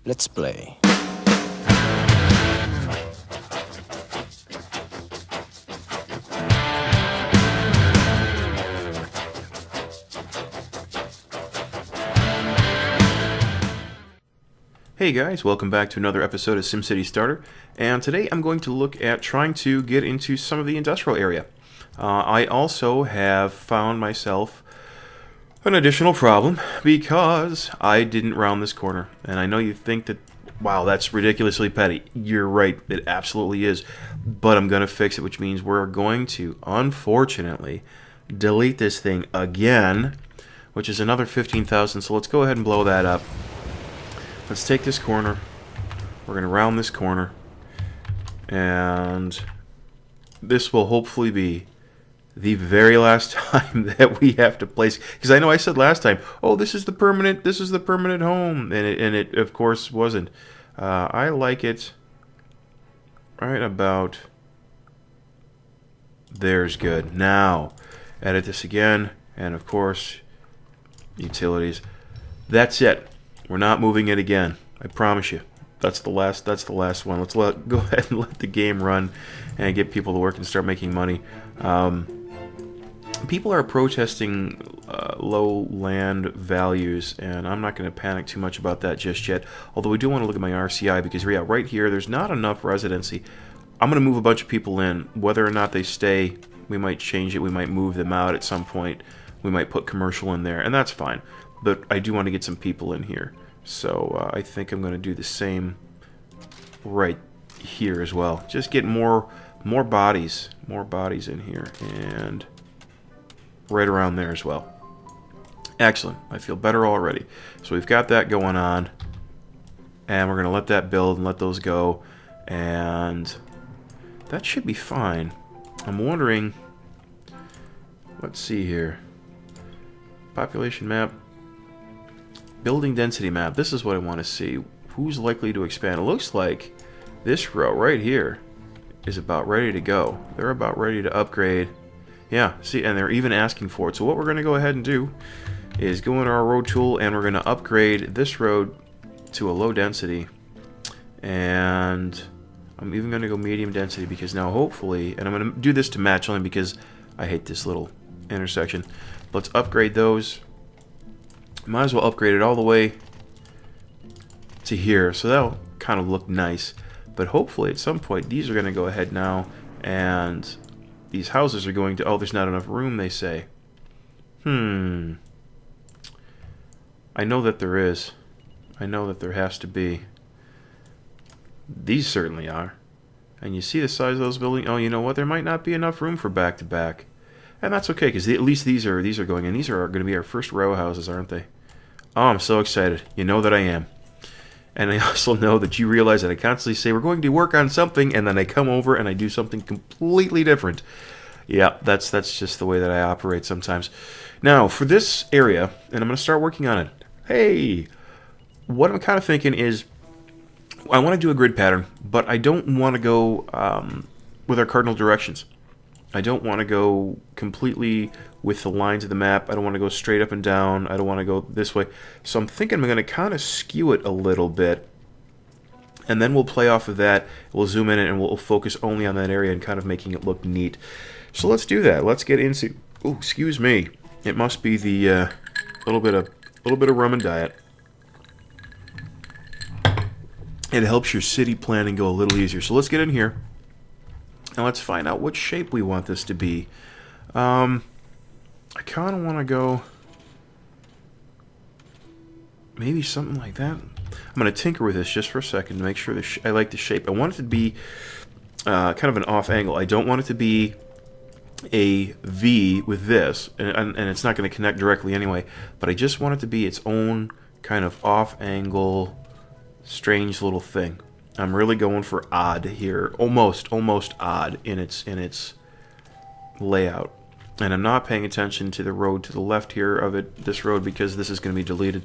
Let's play. Hey guys, welcome back to another episode of SimCity Starter, and today I'm going to look at trying to get into some of the industrial area. I also have found myself an additional problem because I didn't round this corner, and I know you think that, wow, that's ridiculously petty. You're right, it absolutely is, but I'm going to fix it, which means we're going to, unfortunately, delete this thing again, which is another 15,000, so let's go ahead and blow that up. Let's take this corner, we're going to round this corner, and this will hopefully be the very last time that we have to place, because I know I said last time, oh, this is the permanent home, and it of course wasn't. I like it right about there's good. Now, edit this again, and of course, utilities. That's it. We're not moving it again. I promise you. That's the last one. Let's go ahead and let the game run and get people to work and start making money. People are protesting low land values, and I'm not going to panic too much about that just yet. Although we do want to look at my RCI because right here, there's not enough residency. I'm going to move a bunch of people in. Whether or not they stay, we might change it. We might move them out at some point. We might put commercial in there, and that's fine. But I do want to get some people in here. So I think I'm going to do the same right here as well. Just get more bodies in here, and right around there as well. Excellent. I feel better already. So we've got that going on, and we're going to let that build and let those go, and that should be fine. I'm wondering, let's see here. Population map. Building density map. This is what I want to see. Who's likely to expand? It looks like this row right here is about ready to go. They're about ready to upgrade. Yeah, see, and they're even asking for it. So what we're going to go ahead and do is go in our road tool, and we're going to upgrade this road to a low density. And I'm even going to go medium density because now hopefully, and I'm going to do this to match only because I hate this little intersection. Let's upgrade those. Might as well upgrade it all the way to here, so that'll kind of look nice. But hopefully at some point these are going to go ahead now, and these houses are going to, oh, there's not enough room, they say. I know that there is. I know that there has to be. These certainly are. And you see the size of those buildings. Oh, you know what? There might not be enough room for back-to-back. And that's okay, because at least these are going in. These are going to be our first row houses, aren't they? Oh, I'm so excited. You know that I am. And I also know that you realize that I constantly say we're going to work on something, and then I come over and I do something completely different. Yeah, that's just the way that I operate sometimes. Now, for this area, and I'm going to start working on it. Hey! What I'm kind of thinking is, I want to do a grid pattern, but I don't want to go with our cardinal directions. I don't want to go completely with the lines of the map. I don't want to go straight up and down. I don't want to go this way. So I'm thinking I'm going to kind of skew it a little bit. And then we'll play off of that. We'll zoom in and we'll focus only on that area and kind of making it look neat. So let's do that. Let's get into... Oh, excuse me. It must be the little bit of rum and diet. It helps your city planning go a little easier. So let's get in here. And let's find out what shape we want this to be. I kind of want to go maybe something like that. I'm going to tinker with this just for a second to make sure I like the shape. I want it to be kind of an off angle. I don't want it to be a V with this, and it's not going to connect directly anyway, but I just want it to be its own kind of off angle, strange little thing. I'm really going for odd here, almost odd in its layout. And I'm not paying attention to the road to the left here of this road, because this is going to be deleted.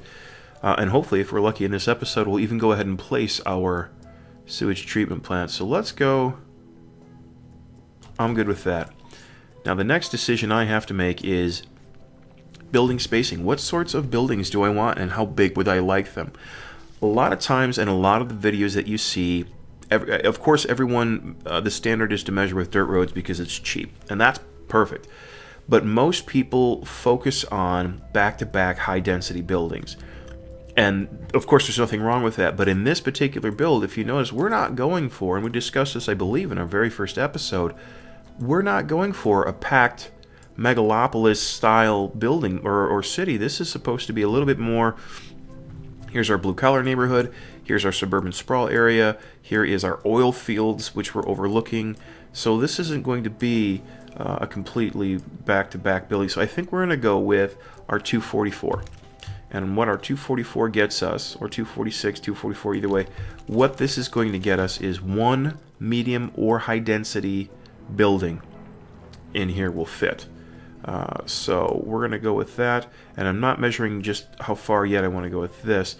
And hopefully, if we're lucky in this episode, we'll even go ahead and place our sewage treatment plant. So let's go. I'm good with that. Now the next decision I have to make is building spacing. What sorts of buildings do I want, and how big would I like them? a lot of times in a lot of the videos that you see, of course, everyone, the standard is to measure with dirt roads because it's cheap, and that's perfect. But most people focus on back-to-back high-density buildings. And, of course, there's nothing wrong with that. But in this particular build, if you notice, we're not going for, and we discussed this, I believe, in our very first episode, we're not going for a packed megalopolis-style building or city. This is supposed to be a little bit more, here's our blue-collar neighborhood, here's our suburban sprawl area, here is our oil fields, which we're overlooking. So this isn't going to be a completely back-to-back building. So I think we're going to go with our 244. And what our 244 gets us, or 246, 244, either way, what this is going to get us is one medium or high-density building in here will fit. So we're going to go with that. And I'm not measuring just how far yet. I want to go with this.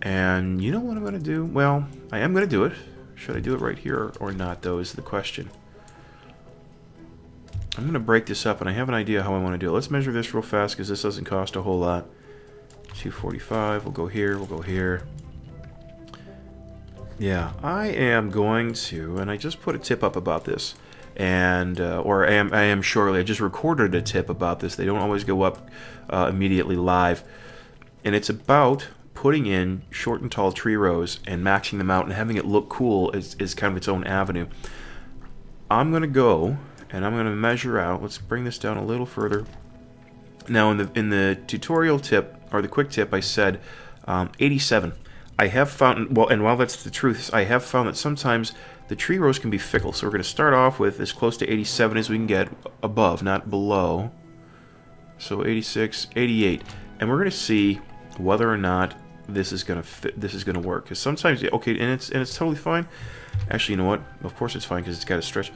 And you know what I'm going to do? Well, I am going to do it. Should I do it right here or not, though, is the question. I'm going to break this up, and I have an idea how I want to do it. Let's measure this real fast, because this doesn't cost a whole lot. 245, we'll go here, we'll go here. Yeah, I am going to, and I just put a tip up about this, and or I am shortly. I just recorded a tip about this. They don't always go up immediately live, and it's about putting in short and tall tree rows and maxing them out and having it look cool is kind of its own avenue. I'm going to go and I'm going to measure out. Let's bring this down a little further. Now, in the tutorial tip, or the quick tip, I said 87. I have found, well, and while that's the truth, I have found that sometimes the tree rows can be fickle. So we're going to start off with as close to 87 as we can get above, not below. So 86, 88. And we're going to see whether or not this is going to fit, this is going to work. Because sometimes, okay, and it's totally fine. Actually, you know what? Of course it's fine because it's got a stretch.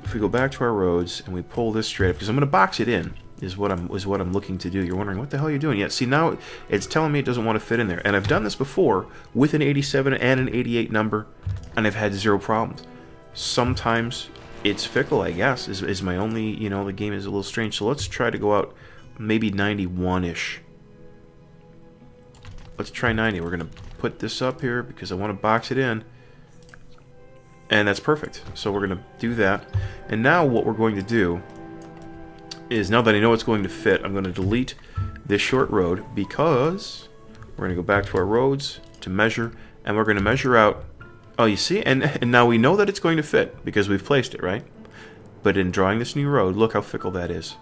If we go back to our roads and we pull this straight up, because I'm going to box it in, is what I'm looking to do. You're wondering, what the hell are you doing? Yeah, see, now it's telling me it doesn't want to fit in there. And I've done this before with an 87 and an 88 number, and I've had zero problems. Sometimes it's fickle, I guess, is my only, you know, the game is a little strange. So let's try to go out maybe 91-ish. Let's try 90. We're going to put this up here because I want to box it in. And that's perfect. So we're going to do that. And now what we're going to do is, now that I know it's going to fit, I'm going to delete this short road because we're going to go back to our roads to measure, and we're going to measure out. Oh, you see? And now we know that it's going to fit because we've placed it, right? But in drawing this new road, look how fickle that is.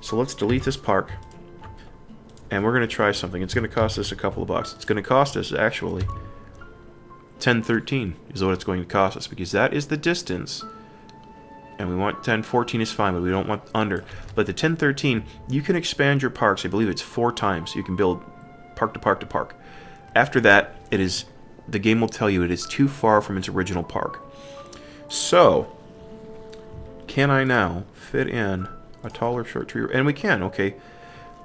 So let's delete this park, and we're going to try something. It's going to cost us a couple of bucks. It's going to cost us, actually, 1013 is what it's going to cost us, because that is the distance. And we want 1014 is fine, but we don't want under. But the 1013, you can expand your parks. I believe it's 4 times. You can build park to park to park. After that, it is, the game will tell you it is too far from its original park. So, can I now fit in a taller short tree? And we can, okay.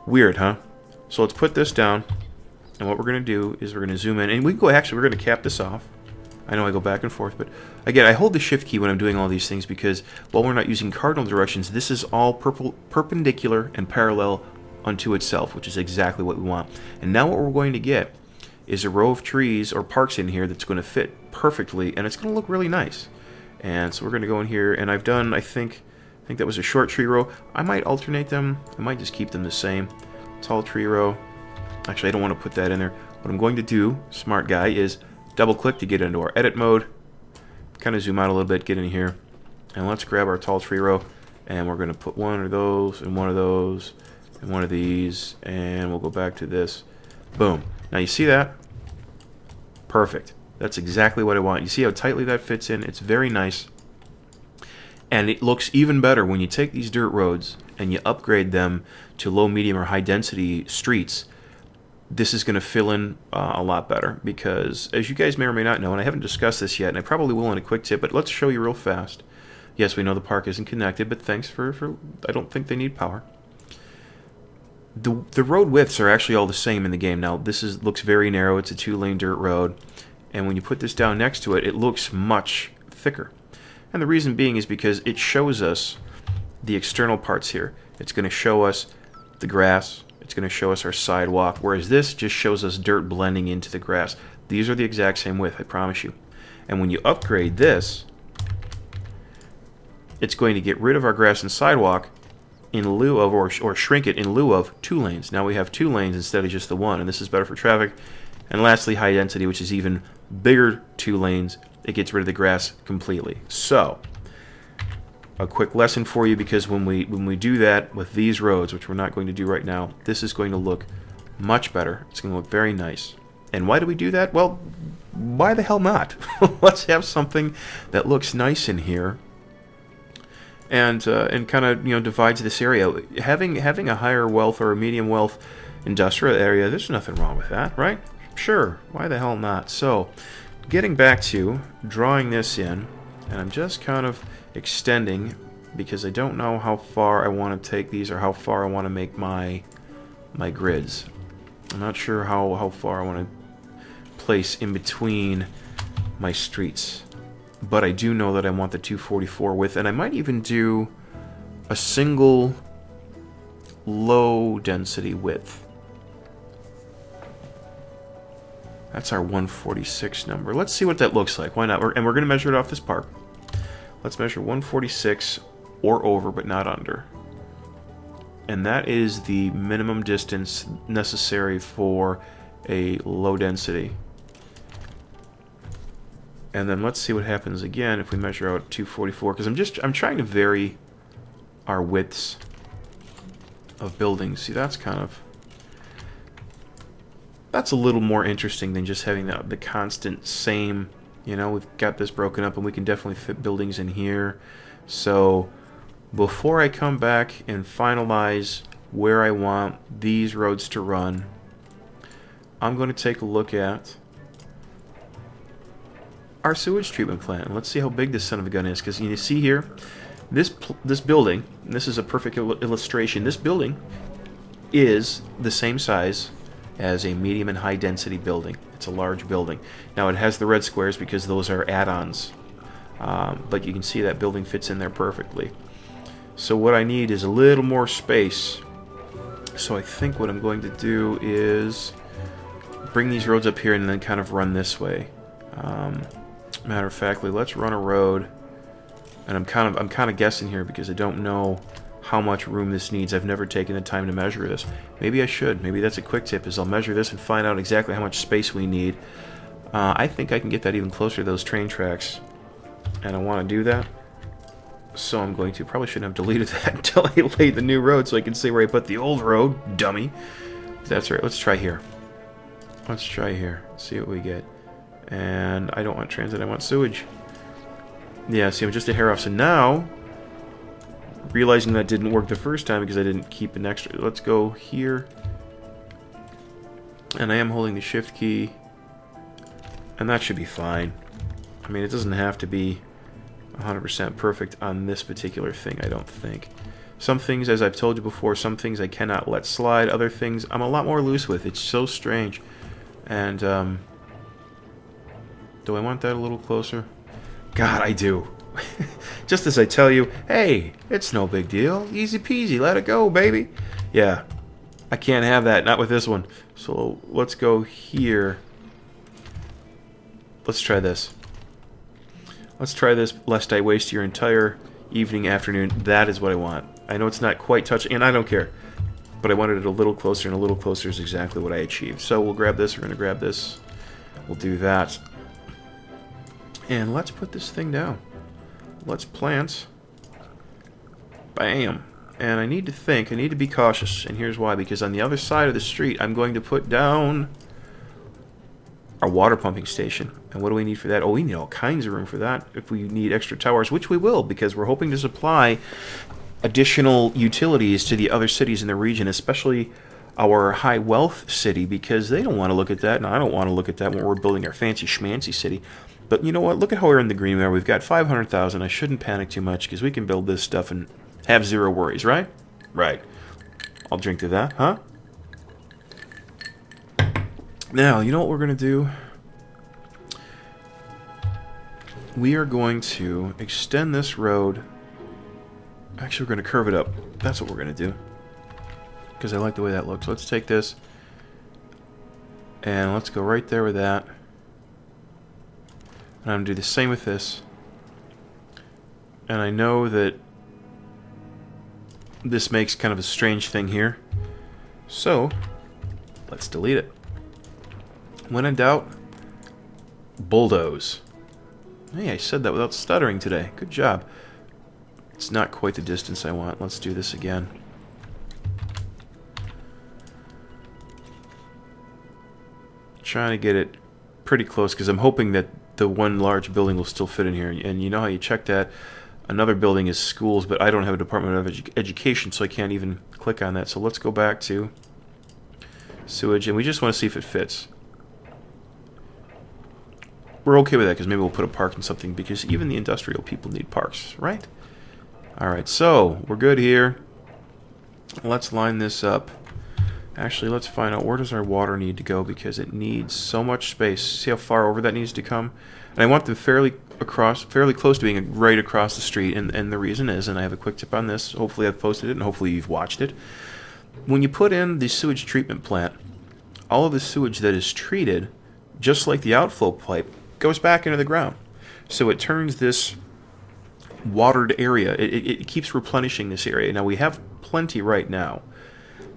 Weird, huh? So let's put this down. And what we're going to do is we're going to zoom in. And we can go, actually, we're going to cap this off. I know I go back and forth, but again, I hold the shift key when I'm doing all these things because while we're not using cardinal directions, this is all perpendicular and parallel unto itself, which is exactly what we want. And now what we're going to get is a row of trees or parks in here that's going to fit perfectly, and it's going to look really nice. And so we're going to go in here, and I've done, I think that was a short tree row. I might alternate them. I might just keep them the same. Tall tree row. Actually, I don't want to put that in there. What I'm going to do, smart guy, is double click to get into our edit mode, kind of zoom out a little bit, get in here, and let's grab our tall tree row, and we're going to put one of those, and one of those, and one of these, and we'll go back to this. Boom. Now you see that? Perfect. That's exactly what I want. You see how tightly that fits in? It's very nice. And it looks even better when you take these dirt roads and you upgrade them to low, medium, or high density streets. This is going to fill in a lot better because, as you guys may or may not know, and I haven't discussed this yet, and I probably will in a quick tip, but let's show you real fast. Yes, we know the park isn't connected, but thanks for I don't think they need power. The road widths are actually all the same in the game. Now, this looks very narrow. It's a 2-lane dirt road, and when you put this down next to it, it looks much thicker. And the reason being is because it shows us the external parts here. It's going to show us the grass, it's going to show us our sidewalk, whereas this just shows us dirt blending into the grass. These are the exact same width, I promise you. And when you upgrade this, it's going to get rid of our grass and sidewalk in lieu of, or shrink it in lieu of 2 lanes. Now we have 2 lanes instead of just the 1, and this is better for traffic. And lastly, high density, which is even bigger 2 lanes. It gets rid of the grass completely. So, a quick lesson for you, because when we do that with these roads, which we're not going to do right now, this is going to look much better. It's going to look very nice. And why do we do that? Well, why the hell not? Let's have something that looks nice in here, and kind of, you know, divides this area. Having a higher wealth or a medium wealth industrial area, there's nothing wrong with that, right? Sure, why the hell not? So, getting back to drawing this in, and I'm just kind of extending because I don't know how far I want to take these or how far I want to make my grids. I'm not sure how far I want to place in between my streets, but I do know that I want the 244 width, and I might even do a single low density width. That's our 146 number. Let's see what that looks like. Why not? And we're going to measure it off this park. Let's measure 146 or over, but not under. And that is the minimum distance necessary for a low density. And then let's see what happens again if we measure out 244, because I'm trying to vary our widths of buildings. See, that's a little more interesting than just having the constant same. You know, we've got this broken up, and we can definitely fit buildings in here. So before I come back and finalize where I want these roads to run, I'm going to take a look at our sewage treatment plant. Let's see how big this son of a gun is, because you see here, this building, and this is a perfect illustration, this building is the same size as a medium and high density building. It's a large building. Now it has the red squares because those are add-ons, but you can see that building fits in there perfectly. So what I need is a little more space. So I think what I'm going to do is bring these roads up here and then kind of run this way. Matter of factly, let's run a road, and I'm kind of guessing here because I don't know how much room this needs. I've never taken the time to measure this. Maybe I should. Maybe that's a quick tip, is I'll measure this and find out exactly how much space we need. I think I can get that even closer to those train tracks, and I want to do that. So I'm going to, probably shouldn't have deleted that until I laid the new road so I can see where I put the old road, dummy. That's right, let's try here. Let's try here, see what we get. And I don't want transit, I want sewage. Yeah, see, I'm just a hair off. So now, realizing that didn't work the first time because I didn't keep an extra, let's go here. And I am holding the shift key, and that should be fine. I mean, it doesn't have to be 100% perfect on this particular thing, I don't think. Some things, as I've told you before, some things I cannot let slide. Other things I'm a lot more loose with. It's so strange. And, do I want that a little closer? God, I do. Just as I tell you, hey, it's no big deal. Easy peasy, let it go, baby. Yeah, I can't have that, not with this one. So let's go here. Let's try this. Let's try this, lest I waste your entire evening, afternoon. That is what I want. I know it's not quite touching, and I don't care. But I wanted it a little closer, and a little closer is exactly what I achieved. So we'll grab this, we're going to grab this. We'll do that. And let's put this thing down. Let's plant. Bam. And I need to think, I need to be cautious, and here's why. Because on the other side of the street, I'm going to put down our water pumping station. And what do we need for that? Oh, we need all kinds of room for that if we need extra towers, which we will, because we're hoping to supply additional utilities to the other cities in the region, especially our high wealth city, because they don't want to look at that, and I don't want to look at that when we're building our fancy schmancy city. But you know what? Look at how we're in the green there. We've got 500,000. I shouldn't panic too much because we can build this stuff and have zero worries, right? Right. I'll drink to that, huh? Now, you know what we're going to do? We are going to extend this road. Actually, we're going to curve it up. That's what we're going to do. because I like the way that looks. Let's take this and let's go right there with that. And I'm going to do the same with this. And I know that this makes kind of a strange thing here. So, let's delete it. When in doubt, bulldoze. Hey, I said that without stuttering today. Good job. It's not quite the distance I want. Let's do this again. Trying to get it pretty close because I'm hoping that the one large building will still fit in here. And you know how you check that? Another building is schools, but I don't have a Department of Education, so I can't even click on that. So let's go back to sewage, and we just want to see if it fits. We're okay with that because maybe we'll put a park in something, because even the industrial people need parks, right? Alright, so we're good here. Let's line this up. Actually, let's find out where does our water need to go, because it needs so much space. See how far over that needs to come? And I want them fairly close to being right across the street, and the reason is, and I have a quick tip on this, hopefully I've posted it and hopefully you've watched it. When you put in the sewage treatment plant, all of the sewage that is treated, just like the outflow pipe, goes back into the ground. So it turns this watered area, it keeps replenishing this area. Now we have plenty right now,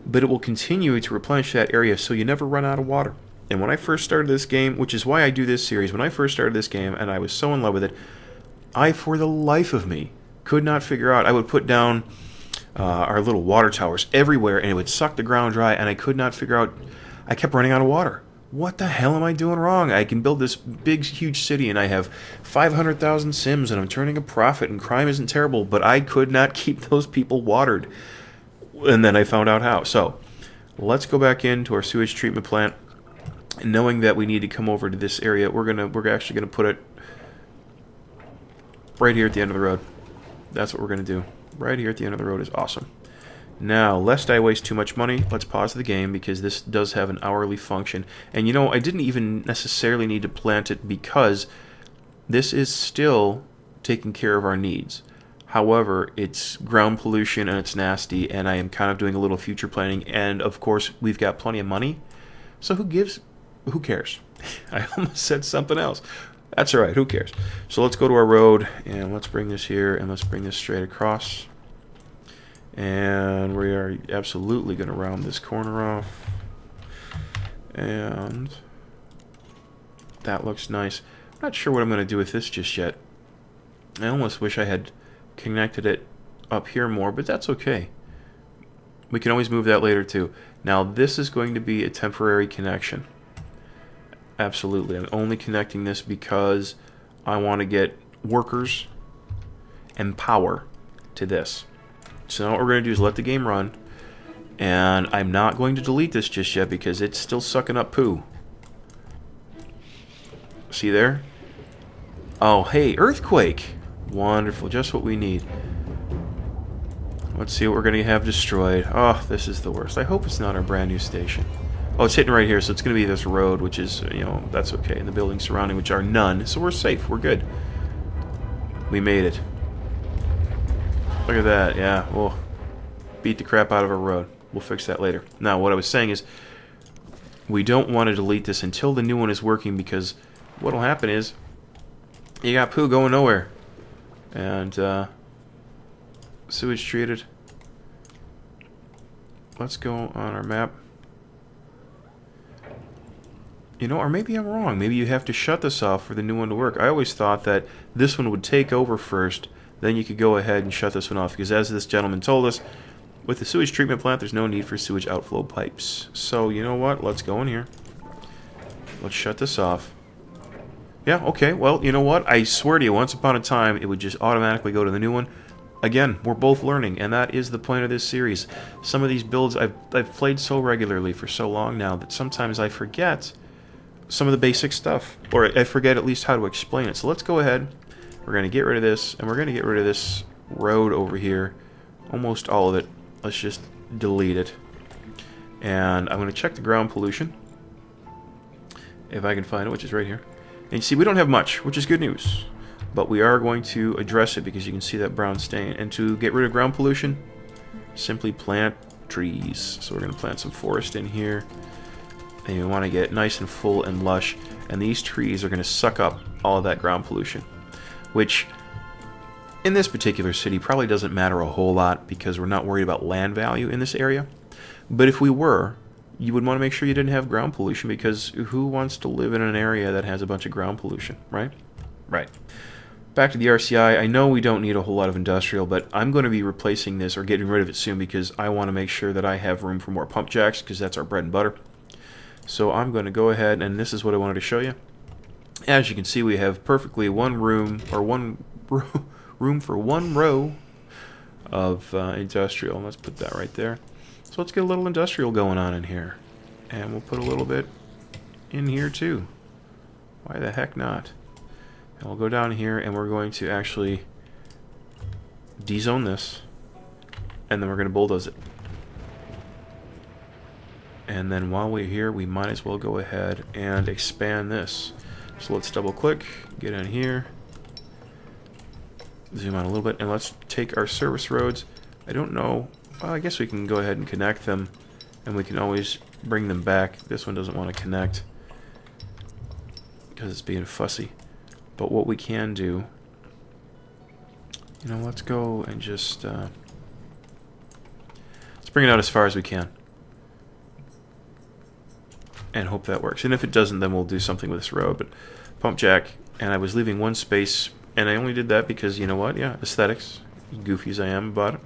but it will continue to replenish that area so you never run out of water. And when I first started this game, which is why I do this series, when I first started this game and I was so in love with it, I, for the life of me, could not figure out. I would put down our little water towers everywhere and it would suck the ground dry, and I could not figure out. I kept running out of water. What the hell am I doing wrong? I can build this big, huge city and I have 500,000 Sims and I'm turning a profit and crime isn't terrible, but I could not keep those people watered. And then I found out how. So, let's go back into our sewage treatment plant. And knowing that we need to come over to this area, we're actually gonna put it right here at the end of the road. That's what we're gonna do. Right here at the end of the road is awesome. Now, lest I waste too much money, let's pause the game because this does have an hourly function. And you know, I didn't even necessarily need to plant it because this is still taking care of our needs. However, it's ground pollution and it's nasty, and I am kind of doing a little future planning, and of course we've got plenty of money. So who cares? I almost said something else. That's alright, who cares? So let's go to our road, and let's bring this here, and let's bring this straight across. And we are absolutely going to round this corner off. And that looks nice. I'm not sure what I'm going to do with this just yet. I almost wish I had connected it up here more, but that's okay. We can always move that later too. Now this is going to be a temporary connection. Absolutely. I'm only connecting this because I want to get workers and power to this. So now what we're going to do is let the game run. And I'm not going to delete this just yet because it's still sucking up poo. See there? Oh, hey, earthquake. Wonderful. Just what we need. Let's see what we're going to have destroyed. Oh, this is the worst. I hope it's not our brand new station. Oh, it's hitting right here, so it's going to be this road, which is, you know, that's okay. And the buildings surrounding, which are none. So we're safe. We're good. We made it. Look at that. Yeah, we'll beat the crap out of a road. We'll fix that later. Now, what I was saying is, we don't want to delete this until the new one is working, because what'll happen is, you got poo going nowhere. And, sewage treated. Let's go on our map. You know, or maybe I'm wrong. Maybe you have to shut this off for the new one to work. I always thought that this one would take over first, then you could go ahead and shut this one off. Because as this gentleman told us, with the sewage treatment plant, there's no need for sewage outflow pipes. So, you know what? Let's go in here. Let's shut this off. Yeah, okay. Well, you know what? I swear to you, once upon a time, it would just automatically go to the new one. Again, we're both learning, and that is the point of this series. Some of these builds I've played so regularly for so long now that sometimes I forget some of the basic stuff, or I forget at least how to explain it. So let's go ahead. We're going to get rid of this, and we're going to get rid of this road over here. Almost all of it. Let's just delete it. And I'm going to check the ground pollution, if I can find it, which is right here. And you see, we don't have much, which is good news. But we are going to address it because you can see that brown stain. And to get rid of ground pollution, simply plant trees. So we're going to plant some forest in here. And you want to get nice and full and lush. And these trees are going to suck up all of that ground pollution. Which, in this particular city, probably doesn't matter a whole lot because we're not worried about land value in this area. But if we were, you would want to make sure you didn't have ground pollution, because who wants to live in an area that has a bunch of ground pollution, right? Right. Back to the RCI. I know we don't need a whole lot of industrial, but I'm going to be replacing this or getting rid of it soon because I want to make sure that I have room for more pump jacks, because that's our bread and butter. So I'm going to go ahead, and this is what I wanted to show you. As you can see, we have perfectly one room for one row of industrial. Let's put that right there. So let's get a little industrial going on in here. And we'll put a little bit in here too. Why the heck not? And we'll go down here and we're going to actually dezone this. And then we're going to bulldoze it. And then while we're here, we might as well go ahead and expand this. So let's double click, get in here, zoom out a little bit, and let's take our service roads. I don't know, well, I guess we can go ahead and connect them, and we can always bring them back. This one doesn't want to connect because it's being fussy. But what we can do, you know, let's go and just let's bring it out as far as we can. And hope that works. And if it doesn't, then we'll do something with this road. But pump jack, and I was leaving one space, and I only did that because, you know what? Yeah, aesthetics. Goofy as I am about it.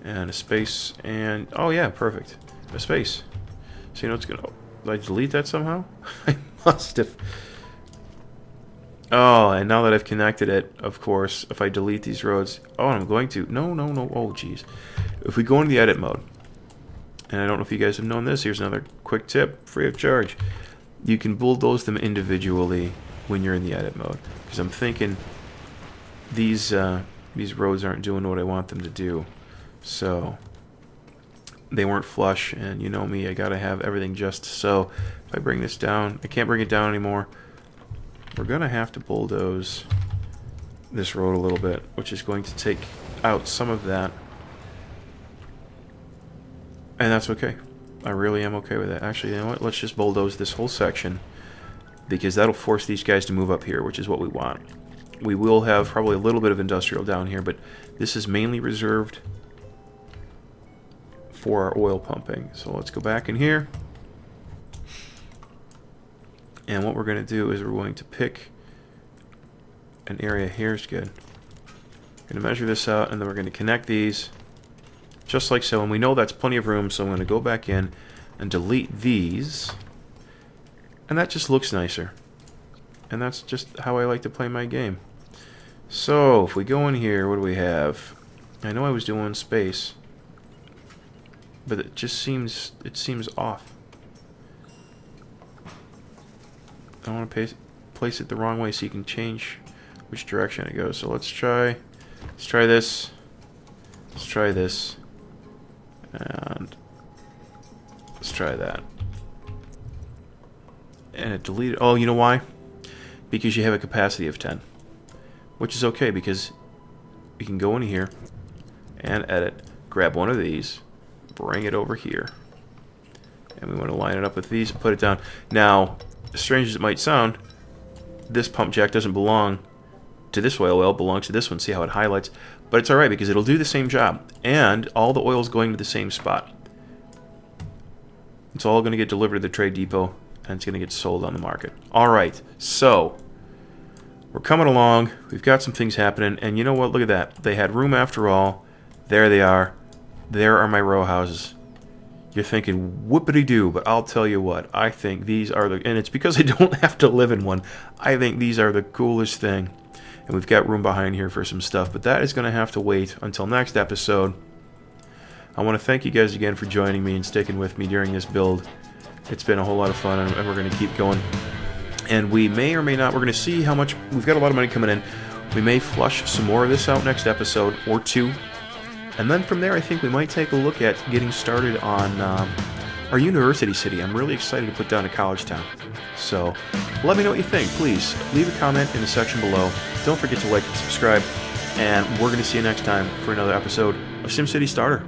And a space, and oh yeah, perfect. A space. So you know what's gonna? Did I delete that somehow? I must have. Oh, and now that I've connected it, of course, if I delete these roads, oh, I'm going to. No. Oh, geez. If we go into the edit mode. And I don't know if you guys have known this. Here's another quick tip, free of charge. You can bulldoze them individually when you're in the edit mode. Because I'm thinking these roads aren't doing what I want them to do. So they weren't flush, and you know me, I gotta have everything just so. If I bring this down, I can't bring it down anymore. We're gonna have to bulldoze this road a little bit, which is going to take out some of that. And that's okay. I really am okay with that. Actually, you know what? Let's just bulldoze this whole section, because that'll force these guys to move up here, which is what we want. We will have probably a little bit of industrial down here, but this is mainly reserved for our oil pumping. So let's go back in here. And what we're going to do is we're going to pick an area here. Is good. We're going to measure this out, and then we're going to connect these. Just like so, and we know that's plenty of room, so I'm going to go back in and delete these. And that just looks nicer. And that's just how I like to play my game. So, if we go in here, what do we have? I know I was doing space, but it just seems off. I want to place it the wrong way so you can change which direction it goes. So let's try this. Let's try this. And let's try that. And it deleted. Oh, you know why? Because you have a capacity of 10. Which is okay, because we can go in here and edit, grab one of these, bring it over here. And we want to line it up with these and put it down. Now, as strange as it might sound, this pump jack doesn't belong to this oil well, it belongs to this one. See how it highlights? But it's alright because it'll do the same job. And all the oil's going to the same spot. It's all going to get delivered to the trade depot, and it's going to get sold on the market. Alright, so we're coming along. We've got some things happening. And you know what? Look at that. They had room after all. There they are. There are my row houses. You're thinking, whoopity-doo, but I'll tell you what. I think these are the... And it's because I don't have to live in one. I think these are the coolest thing. And we've got room behind here for some stuff, but that is going to have to wait until next episode. I want to thank you guys again for joining me and sticking with me during this build. It's been a whole lot of fun, and we're going to keep going. And we may or may not, we're going to see how much, we've got a lot of money coming in. We may flush some more of this out next episode, or two. And then from there, I think we might take a look at getting started on our university city. I'm really excited to put down a college town. So let me know what you think. Please leave a comment in the section below. Don't forget to like and subscribe. And we're going to see you next time for another episode of SimCity Starter.